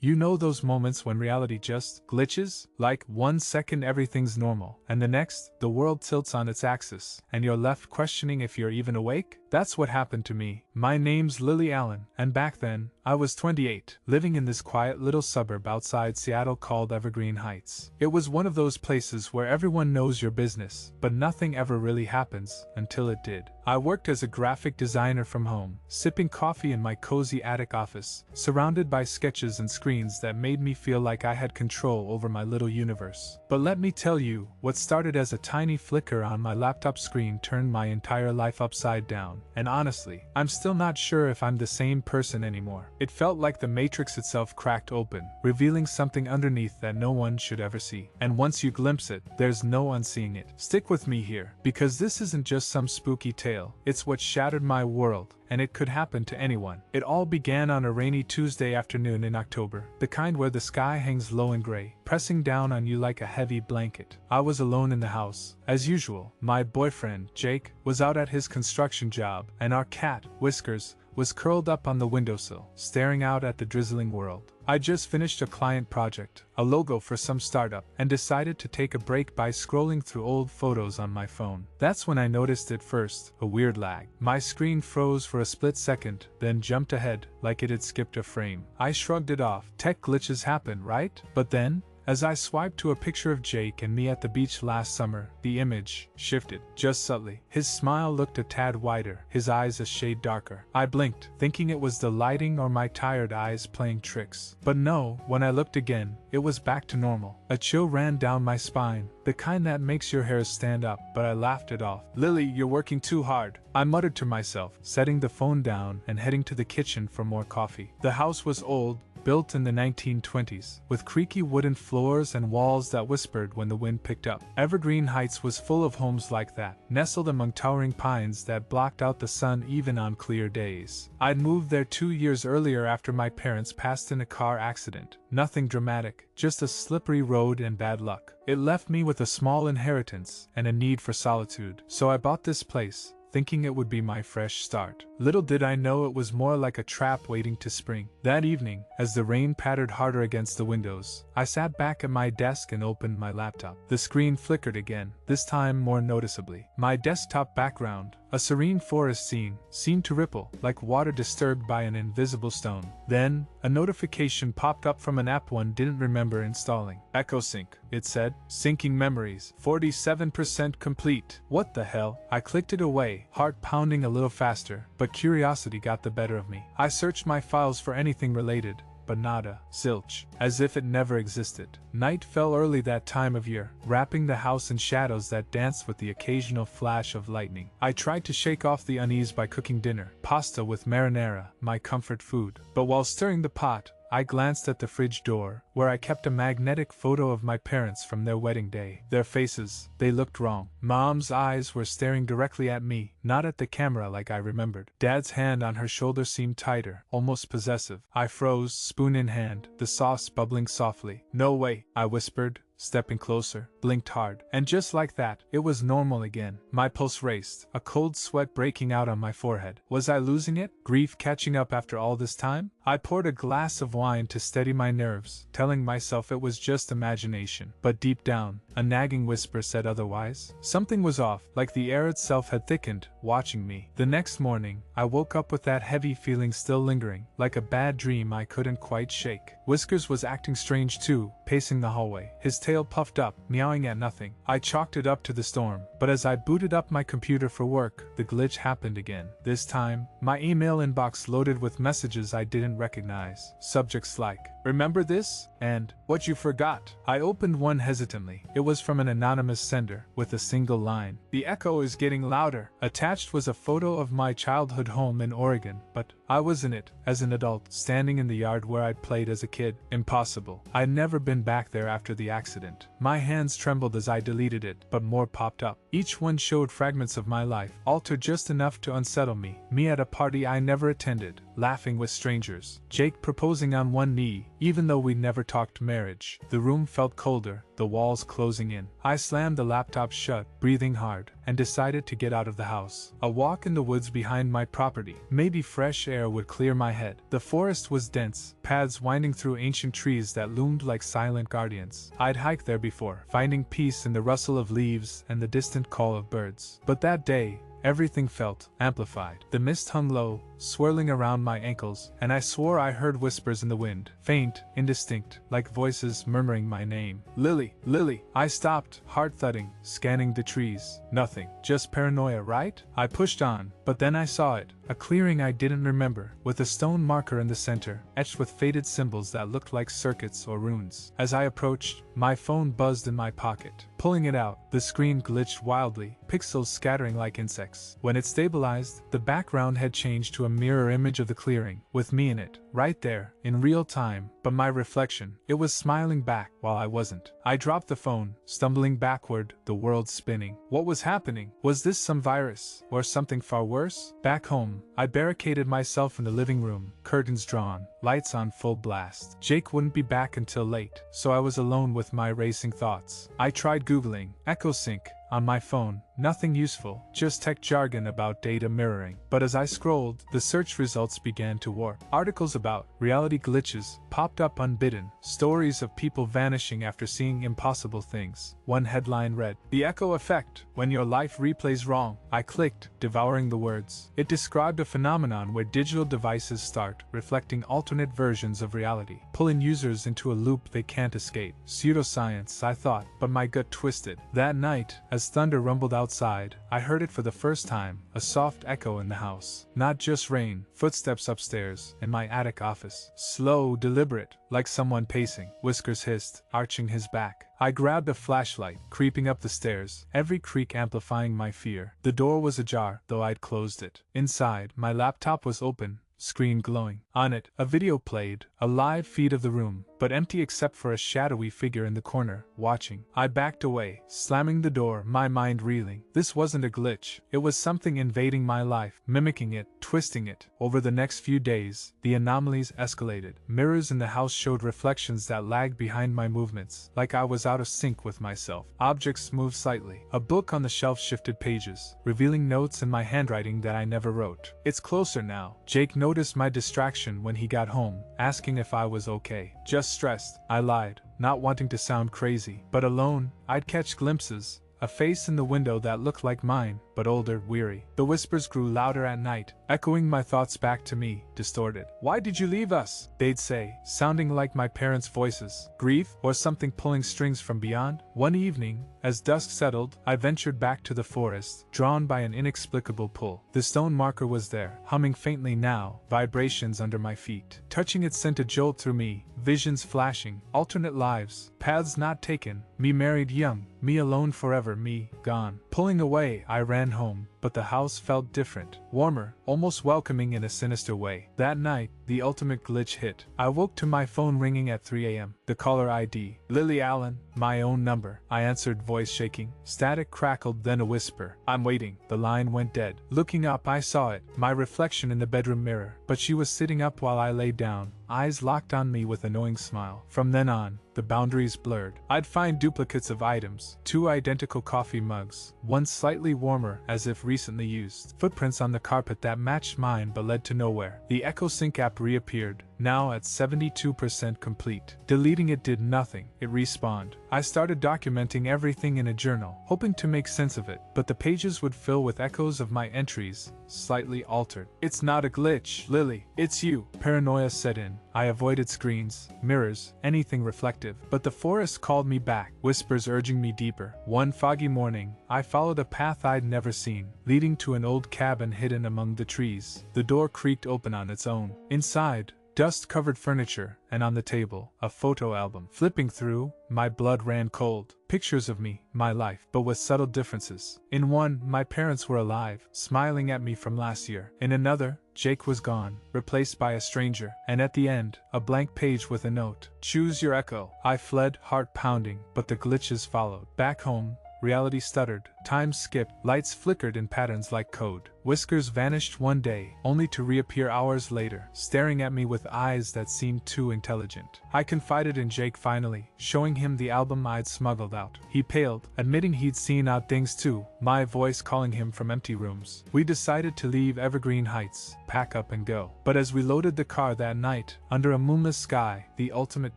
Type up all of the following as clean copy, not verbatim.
You know those moments when reality just glitches? Like 1 second everything's normal, and the next, the world tilts on its axis, and you're left questioning if you're even awake? That's what happened to me. My name's Lily Allen, and back then, I was 28, living in this quiet little suburb outside Seattle called Evergreen Heights. It was one of those places where everyone knows your business, but nothing ever really happens until it did. I worked as a graphic designer from home, sipping coffee in my cozy attic office, surrounded by sketches and screens that made me feel like I had control over my little universe. But let me tell you, what started as a tiny flicker on my laptop screen turned my entire life upside down. And honestly, I'm still not sure if I'm the same person anymore. It felt like the matrix itself cracked open, revealing something underneath that no one should ever see. And once you glimpse it, there's no unseeing it. Stick with me here, because this isn't just some spooky tale. It's what shattered my world, and it could happen to anyone. It all began on a rainy Tuesday afternoon in October, the kind where the sky hangs low and gray, pressing down on you like a heavy blanket. I was alone in the house. As usual, my boyfriend, Jake, was out at his construction job, and our cat, Whiskers, was curled up on the windowsill, staring out at the drizzling world. I just finished a client project, a logo for some startup, and decided to take a break by scrolling through old photos on my phone. That's when I noticed it first, a weird lag. My screen froze for a split second, then jumped ahead, like it had skipped a frame. I shrugged it off. Tech glitches happen, right? But then, as I swiped to a picture of Jake and me at the beach last summer, the image shifted, just subtly. His smile looked a tad wider, his eyes a shade darker. I blinked, thinking it was the lighting or my tired eyes playing tricks. But no, when I looked again, it was back to normal. A chill ran down my spine, the kind that makes your hairs stand up, but I laughed it off. "Lily, you're working too hard," I muttered to myself, setting the phone down and heading to the kitchen for more coffee. The house was old, built in the 1920s, with creaky wooden floors and walls that whispered when the wind picked up. Evergreen Heights was full of homes like that, nestled among towering pines that blocked out the sun even on clear days. I'd moved there 2 years earlier after my parents passed in a car accident. Nothing dramatic, just a slippery road and bad luck. It left me with a small inheritance and a need for solitude. So I bought this place, thinking it would be my fresh start. Little did I know it was more like a trap waiting to spring. That evening, as the rain pattered harder against the windows, I sat back at my desk and opened my laptop. The screen flickered again, this time more noticeably. My desktop background, a serene forest scene, seemed to ripple, like water disturbed by an invisible stone. Then, a notification popped up from an app one didn't remember installing. "Echo Sync," it said. "Syncing memories. 47% complete." What the hell? I clicked it away, heart pounding a little faster, but curiosity got the better of me. I searched my files for anything related, but nada. Zilch. As if it never existed. Night fell early that time of year, wrapping the house in shadows that danced with the occasional flash of lightning. I tried to shake off the unease by cooking dinner, pasta with marinara, my comfort food. But while stirring the pot, I glanced at the fridge door, where I kept a magnetic photo of my parents from their wedding day. Their faces, they looked wrong. Mom's eyes were staring directly at me, not at the camera like I remembered. Dad's hand on her shoulder seemed tighter, almost possessive. I froze, spoon in hand, the sauce bubbling softly. "No way," I whispered, stepping closer, blinked hard. And just like that, it was normal again. My pulse raced, a cold sweat breaking out on my forehead. Was I losing it? Grief catching up after all this time? I poured a glass of wine to steady my nerves, telling myself it was just imagination. But deep down, a nagging whisper said otherwise. Something was off, like the air itself had thickened, watching me. The next morning, I woke up with that heavy feeling still lingering, like a bad dream I couldn't quite shake. Whiskers was acting strange too, pacing the hallway, his tail puffed up, meowing at nothing. I chalked it up to the storm, but as I booted up my computer for work, the glitch happened again. This time, my email inbox loaded with messages I didn't recognize. Subjects like, "Remember this?" and "What you forgot." I opened one hesitantly. It was from an anonymous sender, with a single line. "The echo is getting louder." Attached was a photo of my childhood home in Oregon, but I was in it, as an adult, standing in the yard where I'd played as a kid. Impossible. I'd never been back there after the accident. My hands trembled as I deleted it, but more popped up. Each one showed fragments of my life, altered just enough to unsettle me. Me at a party I never attended, laughing with strangers. Jake proposing on one knee, even though we never talked marriage. The room felt colder, the walls closing in. I slammed the laptop shut, breathing hard, and decided to get out of the house. A walk in the woods behind my property, maybe fresh air air would clear my head. The forest was dense, paths winding through ancient trees that loomed like silent guardians. I'd hiked there before, finding peace in the rustle of leaves and the distant call of birds. But that day, everything felt amplified. The mist hung low, swirling around my ankles, and I swore I heard whispers in the wind, faint, indistinct, like voices murmuring my name. Lily, Lily! I stopped, heart thudding, scanning the trees. Nothing, just paranoia, right? I pushed on, but then I saw it, a clearing I didn't remember, with a stone marker in the center, etched with faded symbols that looked like circuits or runes. As I approached, my phone buzzed in my pocket. Pulling it out, the screen glitched wildly, pixels scattering like insects. When it stabilized, the background had changed to a mirror image of the clearing, with me in it, right there, in real time, but my reflection, it was smiling back while I wasn't. I dropped the phone, stumbling backward, the world spinning. What was happening? Was this some virus, or something far worse? Back home, I barricaded myself in the living room, curtains drawn, lights on full blast. Jake wouldn't be back until late, so I was alone with my racing thoughts. I tried Googling echo sync on my phone, nothing useful, just tech jargon about data mirroring. But as I scrolled, the search results began to warp. Articles about reality glitches popped up unbidden, stories of people vanishing after seeing impossible things. One headline read, "The Echo Effect, when your life replays wrong." I clicked, devouring the words. It described a phenomenon where digital devices start reflecting alternate versions of reality, pulling users into a loop they can't escape. Pseudoscience, I thought, but my gut twisted. That night, as thunder rumbled outside, I heard it for the first time, a soft echo in the house. Not just rain, footsteps upstairs, in my attic office. Slow, deliberate, like someone pacing. Whiskers hissed, arching his back. I grabbed a flashlight, creeping up the stairs, every creak amplifying my fear. The door was ajar, though I'd closed it. Inside, my laptop was open, screen glowing. On it, a video played, a live feed of the room, but empty except for a shadowy figure in the corner, watching. I backed away, slamming the door, my mind reeling. This wasn't a glitch. It was something invading my life, mimicking it, twisting it. Over the next few days, the anomalies escalated. Mirrors in the house showed reflections that lagged behind my movements, like I was out of sync with myself. Objects moved slightly. A book on the shelf shifted pages, revealing notes in my handwriting that I never wrote. It's closer now. Jake noticed my distraction when he got home, asking if I was okay. Just stressed, I lied, not wanting to sound crazy. But alone, I'd catch glimpses. A face in the window that looked like mine, but older, weary. The whispers grew louder at night, echoing my thoughts back to me, distorted. "Why did you leave us?" they'd say, sounding like my parents' voices. Grief, or something pulling strings from beyond? One evening, as dusk settled, I ventured back to the forest, drawn by an inexplicable pull. The stone marker was there, humming faintly now, vibrations under my feet. Touching it sent a jolt through me, visions flashing, alternate lives, paths not taken, me married young, me alone forever, me gone. Pulling away, I ran home, but the house felt different, warmer, almost welcoming in a sinister way. That night, the ultimate glitch hit. I woke to my phone ringing at 3 a.m. The caller ID, Lily Allen, my own number. I answered, voice shaking. Static crackled, then a whisper. "I'm waiting." The line went dead. Looking up, I saw it, my reflection in the bedroom mirror, but she was sitting up while I lay down, eyes locked on me with an knowing smile. From then on, the boundaries blurred. I'd find duplicates of items, 2 identical coffee mugs, one slightly warmer as if recently used, footprints on the carpet that matched mine but led to nowhere. The Echo Sync app reappeared, now at 72% complete. Deleting it did nothing, it respawned. I started documenting everything in a journal, hoping to make sense of it, but the pages would fill with echoes of my entries, slightly altered. "It's not a glitch, Lily, it's you." Paranoia set in. I avoided screens, mirrors, anything reflective, but the forest called me back, whispers urging me deeper. One foggy morning, I followed a path I'd never seen, leading to an old cabin hidden among the trees. The door creaked open on its own. Inside, dust-covered furniture, and on the table, a photo album. Flipping through, my blood ran cold. Pictures of me, my life, but with subtle differences. In one, my parents were alive, smiling at me from last year. In another, Jake was gone, replaced by a stranger. And at the end, a blank page with a note. "Choose your echo." I fled, heart pounding, but the glitches followed. Back home, reality stuttered, Time skipped, lights flickered in patterns like code. Whiskers vanished one day, only to reappear hours later, staring at me with eyes that seemed too intelligent. I confided in Jake finally, showing him the album I'd smuggled out. He paled, admitting he'd seen odd things too, my voice calling him from empty rooms. We decided to leave Evergreen Heights, pack up and go. But as we loaded the car that night, under a moonless sky, the ultimate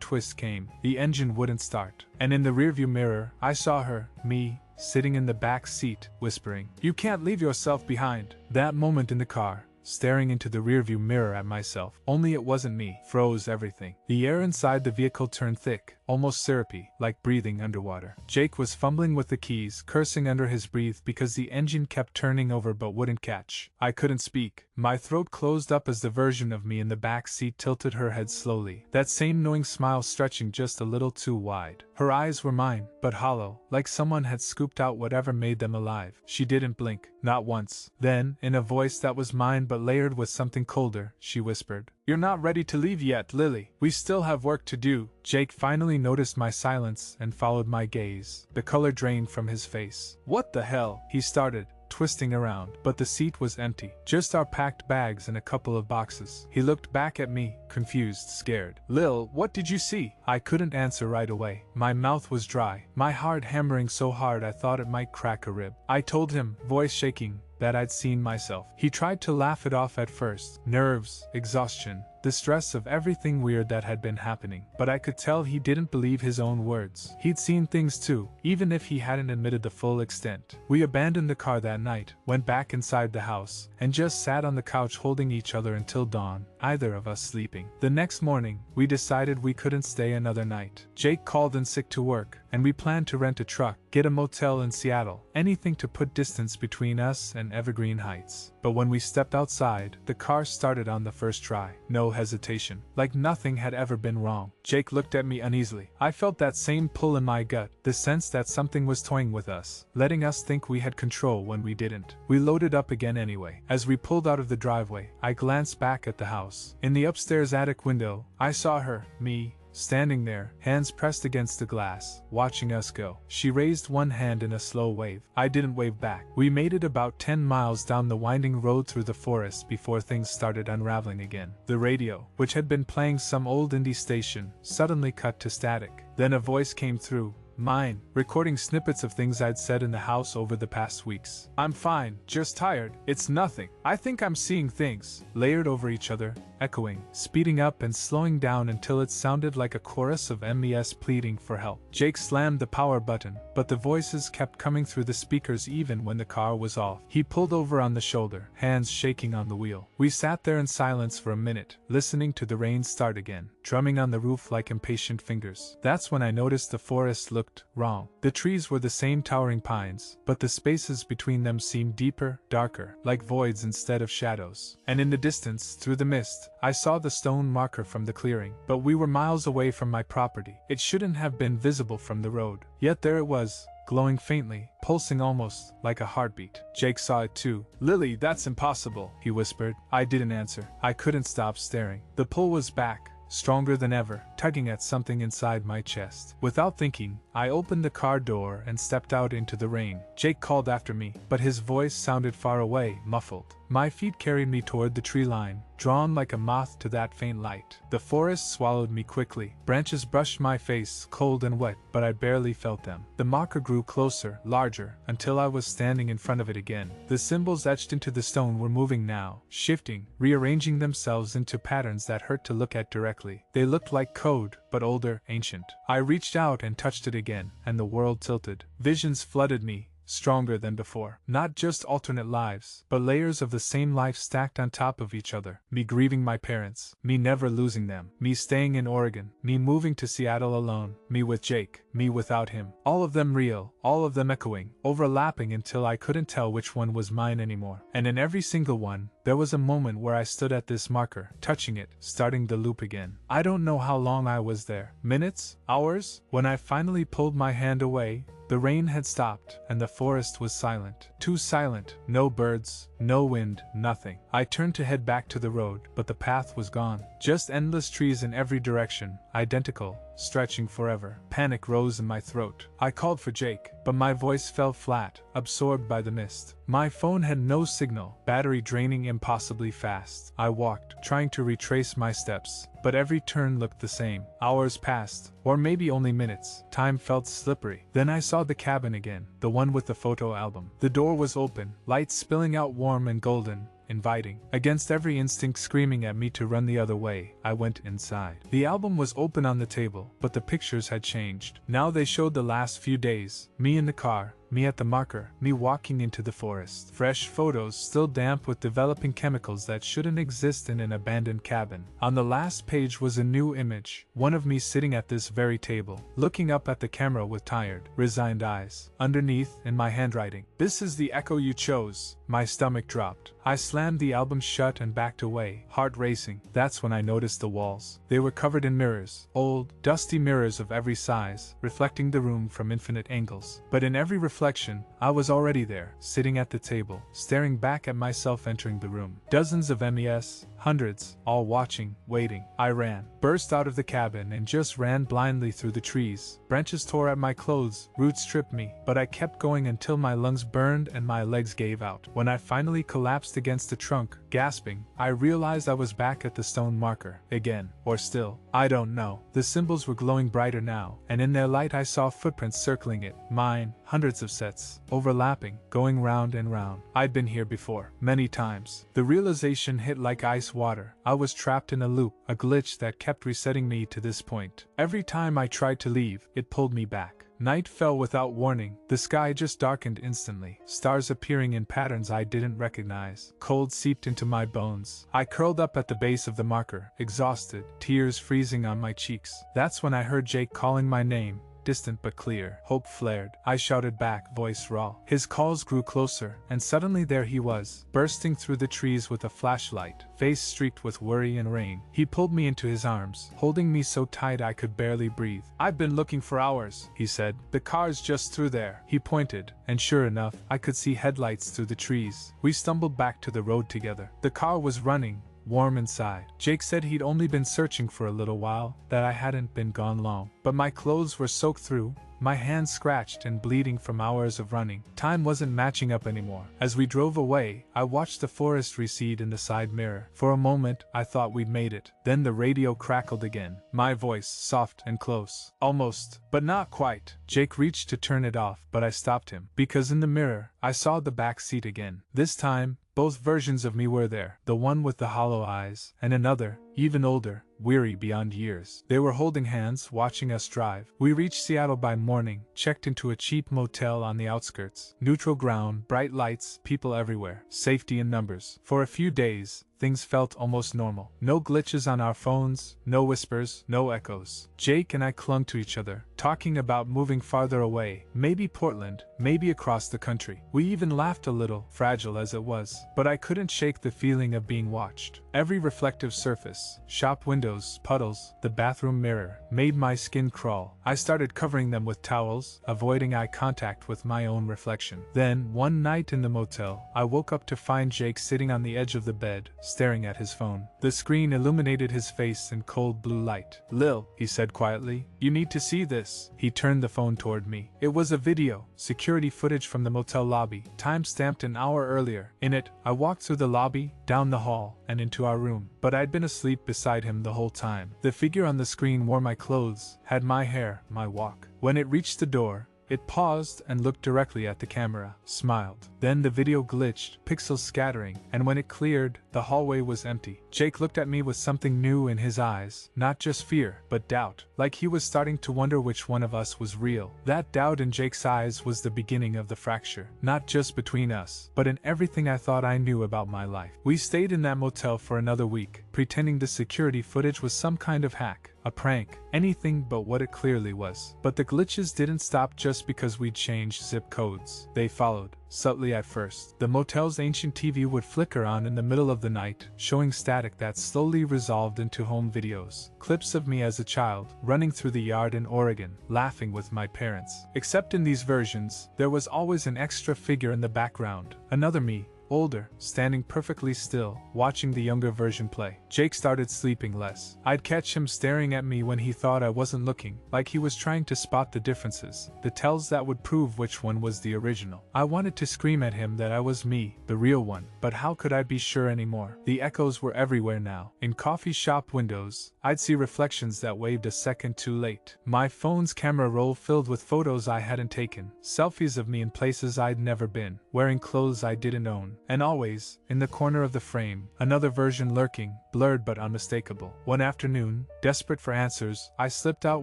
twist came. The engine wouldn't start. And in the rearview mirror, I saw her, me, sitting in the back seat, whispering, "You can't leave yourself behind." That moment in the car, staring into the rearview mirror at myself, only it wasn't me, froze everything. The air inside the vehicle turned thick, almost syrupy, like breathing underwater. Jake was fumbling with the keys, cursing under his breath because the engine kept turning over but wouldn't catch. I couldn't speak. My throat closed up as the version of me in the back seat tilted her head slowly, that same knowing smile stretching just a little too wide. Her eyes were mine, but hollow, like someone had scooped out whatever made them alive. She didn't blink, not once. Then, in a voice that was mine but layered with something colder, she whispered, "You're not ready to leave yet, Lily. We still have work to do." Jake finally noticed my silence and followed my gaze. The color drained from his face. "What the hell?" he started, twisting around, but the seat was empty. Just our packed bags and a couple of boxes. He looked back at me, confused, scared. "Lil, what did you see?" I couldn't answer right away. My mouth was dry, my heart hammering so hard I thought it might crack a rib. I told him, voice shaking, that I'd seen myself. He tried to laugh it off at first. Nerves, exhaustion, the stress of everything weird that had been happening. But I could tell he didn't believe his own words. He'd seen things too, even if he hadn't admitted the full extent. We abandoned the car that night, went back inside the house, and just sat on the couch holding each other until dawn, either of us sleeping. The next morning, we decided we couldn't stay another night. Jake called in sick to work, and we planned to rent a truck, get a motel in Seattle, anything to put distance between us and Evergreen Heights. But when we stepped outside, the car started on the first try. No hesitation. Like nothing had ever been wrong. Jake looked at me uneasily. I felt that same pull in my gut, the sense that something was toying with us, letting us think we had control when we didn't. We loaded up again anyway. As we pulled out of the driveway, I glanced back at the house. In the upstairs attic window, I saw her, me, standing there, hands pressed against the glass, watching us go. She raised one hand in a slow wave. I didn't wave back. We made it about 10 miles down the winding road through the forest before things started unraveling again. The radio, which had been playing some old indie station, suddenly cut to static. Then a voice came through. Mine, recording snippets of things I'd said in the house over the past weeks. "I'm fine, just tired. It's nothing. I think I'm seeing things," layered over each other, echoing, speeding up and slowing down until it sounded like a chorus of MES pleading for help. Jake slammed the power button, but the voices kept coming through the speakers even when the car was off. He pulled over on the shoulder, hands shaking on the wheel. We sat there in silence for a minute, listening to the rain start again, drumming on the roof like impatient fingers. That's when I noticed the forest looked wrong. The trees were the same towering pines, but the spaces between them seemed deeper, darker, like voids instead of shadows. And in the distance, through the mist, I saw the stone marker from the clearing, but we were miles away from my property. It shouldn't have been visible from the road. Yet there it was, glowing faintly, pulsing almost like a heartbeat. Jake saw it too. "Lily, that's impossible," he whispered. I didn't answer. I couldn't stop staring. The pull was back, stronger than ever, tugging at something inside my chest. Without thinking, I opened the car door and stepped out into the rain. Jake called after me, but his voice sounded far away, muffled. My feet carried me toward the tree line, drawn like a moth to that faint light. The forest swallowed me quickly. Branches brushed my face, cold and wet, but I barely felt them. The marker grew closer, larger, until I was standing in front of it again. The symbols etched into the stone were moving now, shifting, rearranging themselves into patterns that hurt to look at directly. They looked like code, but older, ancient. I reached out and touched it again, and the world tilted. Visions flooded me, stronger than before. Not just alternate lives, but layers of the same life stacked on top of each other. Me grieving my parents, me never losing them, me staying in Oregon, me moving to Seattle alone, me with Jake, me without him. All of them real, all of them echoing, overlapping until I couldn't tell which one was mine anymore. And in every single one, there was a moment where I stood at this marker, touching it, starting the loop again. I don't know how long I was there. Minutes? Hours? When I finally pulled my hand away, the rain had stopped, and the forest was silent. Too silent. No birds, no wind, nothing. I turned to head back to the road, but the path was gone. Just endless trees in every direction, identical, stretching forever. Panic rose in my throat. I called for Jake, but my voice fell flat, absorbed by the mist. My phone had no signal, battery draining impossibly fast. I walked, trying to retrace my steps, but every turn looked the same. Hours passed, or maybe only minutes. Time felt slippery. Then I saw the cabin again, the one with the photo album. The door was open, light spilling out warm and golden, inviting. Against every instinct screaming at me to run the other way, I went inside. The album was open on the table, but the pictures had changed. Now they showed the last few days, me in the car, me at the marker, me walking into the forest. Fresh photos, still damp with developing chemicals that shouldn't exist in an abandoned cabin. On the last page was a new image, one of me sitting at this very table, looking up at the camera with tired, resigned eyes. Underneath, in my handwriting, "This is the echo you chose." My stomach dropped. I slammed the album shut and backed away, heart racing. That's when I noticed the walls. They were covered in mirrors, old, dusty mirrors of every size, reflecting the room from infinite angles. But in every reflection, I was already there, sitting at the table, staring back at myself entering the room. Dozens of MES, hundreds, all watching, waiting. I ran, burst out of the cabin and just ran blindly through the trees. Branches tore at my clothes, roots stripped me, but I kept going until my lungs burned and my legs gave out. When I finally collapsed against the trunk, gasping, I realized I was back at the stone marker, again, or still, I don't know. The symbols were glowing brighter now, and in their light I saw footprints circling it, mine, hundreds of sets, overlapping, going round and round. I'd been here before, many times. The realization hit like ice water. I was trapped in a loop, a glitch that kept resetting me to this point. Every time I tried to leave, it pulled me back. Night fell without warning. The sky just darkened instantly, stars appearing in patterns I didn't recognize. Cold seeped into my bones. I curled up at the base of the marker, exhausted, tears freezing on my cheeks. That's when I heard Jake calling my name. Distant but clear. Hope flared. I shouted back, voice raw. His calls grew closer, and suddenly there he was, bursting through the trees with a flashlight, face streaked with worry and rain. He pulled me into his arms, holding me so tight I could barely breathe. "I've been looking for hours," he said. "The car's just through there." He pointed, and sure enough, I could see headlights through the trees. We stumbled back to the road together. The car was running, warm inside. Jake said he'd only been searching for a little while, that I hadn't been gone long. But my clothes were soaked through, my hands scratched and bleeding from hours of running. Time wasn't matching up anymore. As we drove away, I watched the forest recede in the side mirror. For a moment, I thought we'd made it. Then the radio crackled again. My voice, soft and close. "Almost, but not quite." Jake reached to turn it off, but I stopped him. Because in the mirror, I saw the back seat again. This time, both versions of me were there, the one with the hollow eyes, and another, even older, weary beyond years. They were holding hands, watching us drive. We reached Seattle by morning, checked into a cheap motel on the outskirts. Neutral ground, bright lights, people everywhere, safety in numbers. For a few days, things felt almost normal. No glitches on our phones, no whispers, no echoes. Jake and I clung to each other, talking about moving farther away, maybe Portland, maybe across the country. We even laughed a little, fragile as it was, but I couldn't shake the feeling of being watched. Every reflective surface, shop windows, puddles, the bathroom mirror, made my skin crawl. I started covering them with towels, avoiding eye contact with my own reflection. Then, one night in the motel, I woke up to find Jake sitting on the edge of the bed, staring at his phone. The screen illuminated his face in cold blue light. "Lil," he said quietly, "you need to see this." He turned the phone toward me. It was a video, security footage from the motel lobby, time-stamped an hour earlier. In it, I walked through the lobby, down the hall, and into our room. But I'd been asleep beside him the whole time. The figure on the screen wore my clothes, had my hair, my walk. When it reached the door, it paused and looked directly at the camera, smiled. Then the video glitched, pixels scattering, and when it cleared, the hallway was empty. Jake looked at me with something new in his eyes, not just fear, but doubt, like he was starting to wonder which one of us was real. That doubt in Jake's eyes was the beginning of the fracture, not just between us, but in everything I thought I knew about my life. We stayed in that motel for another week, pretending the security footage was some kind of hack, a prank, anything but what it clearly was. But the glitches didn't stop just because we'd changed zip codes. They followed, subtly at first. The motel's ancient TV would flicker on in the middle of the night, showing static that slowly resolved into home videos. Clips of me as a child, running through the yard in Oregon, laughing with my parents. Except in these versions, there was always an extra figure in the background, another me, older, standing perfectly still, watching the younger version play. Jake started sleeping less. I'd catch him staring at me when he thought I wasn't looking, like he was trying to spot the differences, the tells that would prove which one was the original. I wanted to scream at him that I was me, the real one, but how could I be sure anymore? The echoes were everywhere now. In coffee shop windows, I'd see reflections that waved a second too late. My phone's camera roll filled with photos I hadn't taken, selfies of me in places I'd never been, wearing clothes I didn't own, and always, in the corner of the frame, another version lurking, blurred but unmistakable. One afternoon, desperate for answers, I slipped out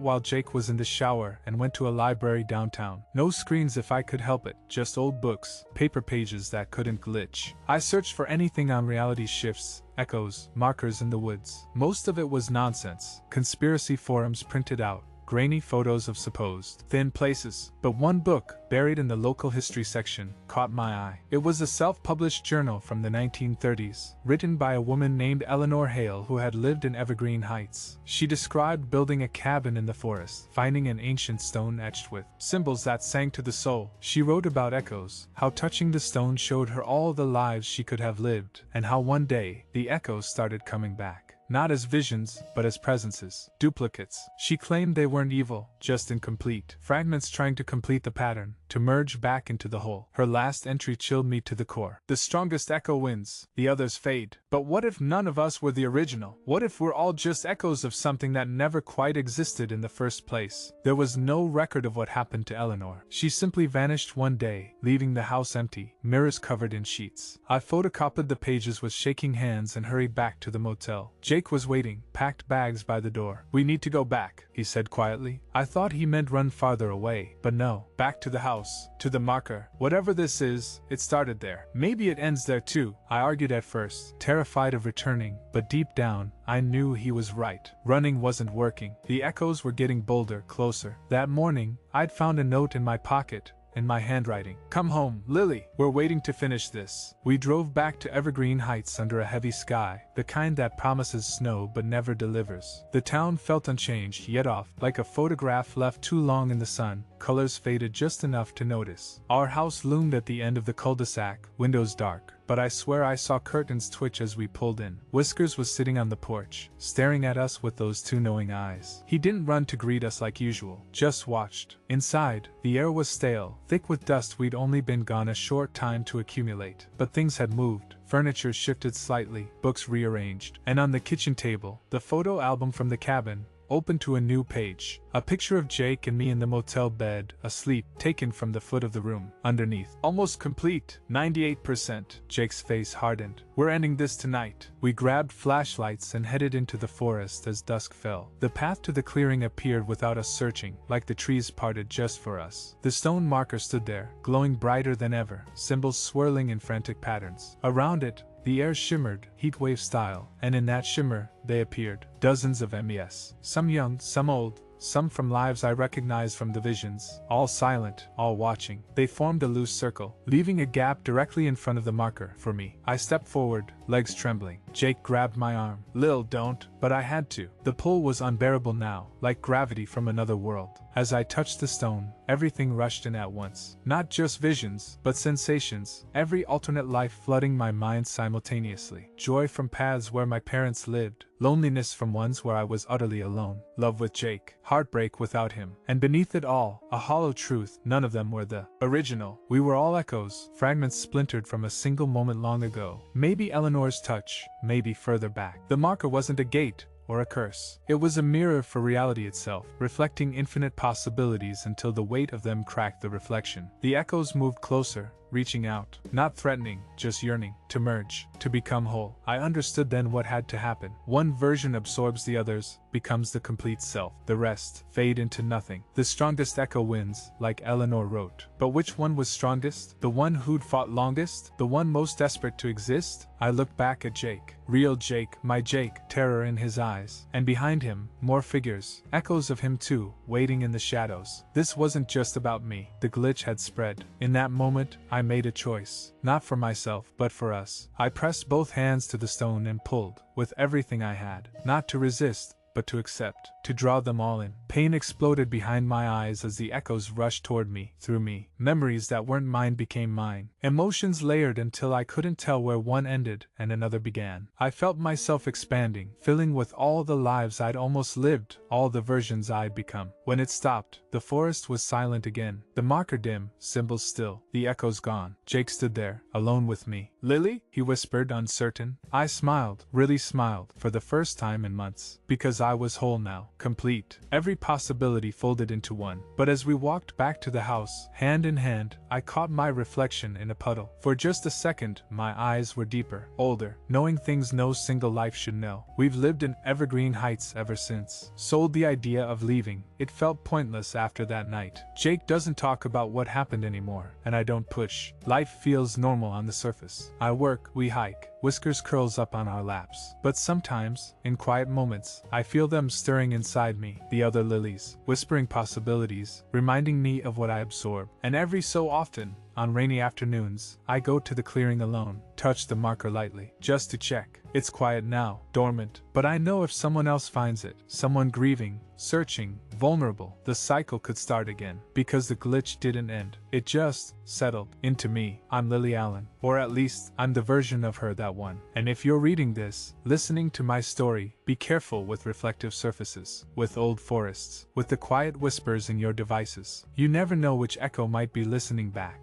while Jake was in the shower and went to a library downtown. No screens if I could help it, just old books, paper pages that couldn't glitch. I searched for anything on reality shifts, echoes, markers in the woods. Most of it was nonsense, conspiracy forums printed out, grainy photos of supposed thin places, but one book, buried in the local history section, caught my eye. It was a self-published journal from the 1930s, written by a woman named Eleanor Hale who had lived in Evergreen Heights. She described building a cabin in the forest, finding an ancient stone etched with symbols that sang to the soul. She wrote about echoes, how touching the stone showed her all the lives she could have lived, and how one day, the echoes started coming back. Not as visions, but as presences, duplicates. She claimed they weren't evil, just incomplete fragments trying to complete the pattern, to merge back into the whole. Her last entry chilled me to the core. The strongest echo wins, the others fade. But what if none of us were the original? What if we're all just echoes of something that never quite existed in the first place? There was no record of what happened to Eleanor. She simply vanished one day, leaving the house empty, mirrors covered in sheets. I photocopied the pages with shaking hands and hurried back to the motel. Jake was waiting, packed bags by the door. "We need to go back," he said quietly. I thought he meant run farther away, but no. Back to the house, to the marker. Whatever this is, it started there. Maybe it ends there too, I argued at first, terrified of returning, but deep down, I knew he was right. Running wasn't working. The echoes were getting bolder, closer. That morning, I'd found a note in my pocket, in my handwriting. "Come home, Lily. We're waiting to finish this." We drove back to Evergreen Heights under a heavy sky, the kind that promises snow but never delivers. The town felt unchanged, yet off, like a photograph left too long in the sun. Colors faded just enough to notice. Our house loomed at the end of the cul-de-sac, windows dark. But I swear I saw curtains twitch as we pulled in. Whiskers was sitting on the porch, staring at us with those two knowing eyes. He didn't run to greet us like usual, just watched. Inside, the air was stale, thick with dust we'd only been gone a short time to accumulate. But things had moved. Furniture shifted slightly, books rearranged, and on the kitchen table, the photo album from the cabin, open to a new page. A picture of Jake and me in the motel bed, asleep, taken from the foot of the room. Underneath, almost complete, 98%. Jake's face hardened. "We're ending this tonight." We grabbed flashlights and headed into the forest as dusk fell. The path to the clearing appeared without us searching, like the trees parted just for us. The stone marker stood there, glowing brighter than ever, symbols swirling in frantic patterns. Around it, the air shimmered, heatwave style, and in that shimmer, they appeared. Dozens of MES. Some young, some old, some from lives I recognized from the visions, all silent, all watching. They formed a loose circle, leaving a gap directly in front of the marker for me. I stepped forward, legs trembling. Jake grabbed my arm. "Lil, don't," but I had to. The pull was unbearable now, like gravity from another world. As I touched the stone, everything rushed in at once. Not just visions, but sensations, every alternate life flooding my mind simultaneously. Joy from paths where my parents lived, loneliness from ones where I was utterly alone, love with Jake, heartbreak without him, and beneath it all, a hollow truth: none of them were the original. We were all echoes, fragments splintered from a single moment long ago. Maybe Eleanor's touch, maybe further back. The marker wasn't a gate or a curse. It was a mirror for reality itself, reflecting infinite possibilities until the weight of them cracked the reflection. The echoes moved closer, reaching out, not threatening, just yearning, to merge, to become whole. I understood then what had to happen. One version absorbs the others, becomes the complete self. The rest fade into nothing. The strongest echo wins, like Eleanor wrote. But which one was strongest? The one who'd fought longest? The one most desperate to exist? I looked back at Jake. Real Jake, my Jake, terror in his eyes. And behind him, more figures, echoes of him too, waiting in the shadows. This wasn't just about me. The glitch had spread. In that moment, I made a choice. Not for myself, but for us. I pressed both hands to the stone and pulled, with everything I had. Not to resist, but to accept. to draw them all in. Pain exploded behind my eyes as the echoes rushed toward me, through me. Memories that weren't mine became mine. Emotions layered until I couldn't tell where one ended and another began. I felt myself expanding, filling with all the lives I'd almost lived, all the versions I'd become. When it stopped, the forest was silent again. The marker dim, symbols still, the echoes gone. Jake stood there, alone with me. "Lily?" he whispered, uncertain. I smiled, really smiled, for the first time in months. Because I was whole now, complete. Every possibility folded into one. But as we walked back to the house, hand in hand, I caught my reflection in a puddle. For just a second, my eyes were deeper, older, knowing things no single life should know. We've lived in evergreen heights ever since. Sold the idea of leaving. It felt pointless after that night. Jake doesn't talk about what happened anymore, and I don't push. Life feels normal on the surface. I work, we hike, whiskers curls up on our laps. But sometimes, in quiet moments, I feel them stirring inside me, the other lilies, whispering possibilities, reminding me of what I absorb. And every so often, on rainy afternoons, I go to the clearing alone, touch the marker lightly, just to check. It's quiet now, dormant, but I know if someone else finds it, someone grieving, searching, vulnerable, the cycle could start again. Because the glitch didn't end. It just settled into me. I'm Lily Allen. Or at least, I'm the version of her that won. And if you're reading this, listening to my story, be careful with reflective surfaces, with old forests, with the quiet whispers in your devices. You never know which echo might be listening back.